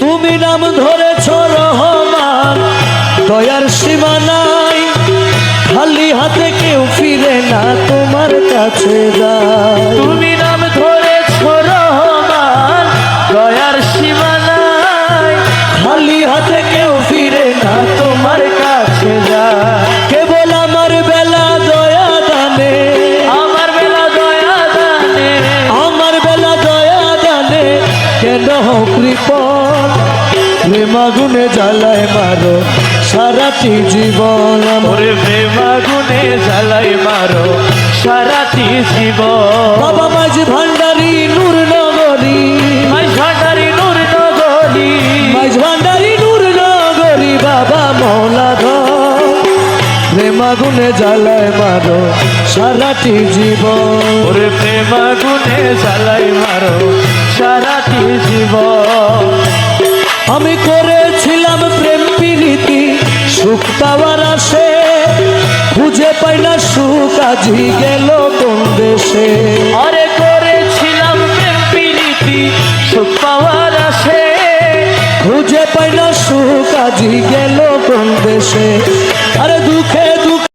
তুমি নাম ধরেছ রহমান, দয়ার সীমা নাই, খালি হাতে কেউ ফিরে না তোমার কাছে যায়। তুমি নাম ধরেছ রহমান, দয়ার সীমা নাই, খালি হাতে কেউ ফিরে না তোমার কাছে যায়। কেবল আমার বেলা দয়া দানে, আমার বেলা দয়া দানে, আমার বেলা দয়া দানে, কেন কৃপণ প্রেম আগুনে জ্বালায় মারো সারাটি জীবন। ওরে প্রেম আগুনে জ্বালাই মারো সারাটি জীবন। বাবা মাঝি ভান্ডারি নূর নগরী, মাঝ ভান্ডারি নূর নগরী, মাঝ ভান্ডারি নূর নগরী, বাবা মৌলাধর প্রেম আগুনে জ্বালায় মারো সারাটি জীবন। ওরে প্রেম আগুনে জ্বালাই মারো সারাটি জীবন। আমি করেছিলাম প্রেম প্রীতি সুখ পাওয়ার আসে, খুঁজে পাই না সুখ আজি গেল কোন দেশে। আরে করেছিলাম প্রেম প্রীতি সুখ পাওয়ার আসে, খুঁজে পাই না সুখ আজি গেল কোন দেশে। আরে দুঃখে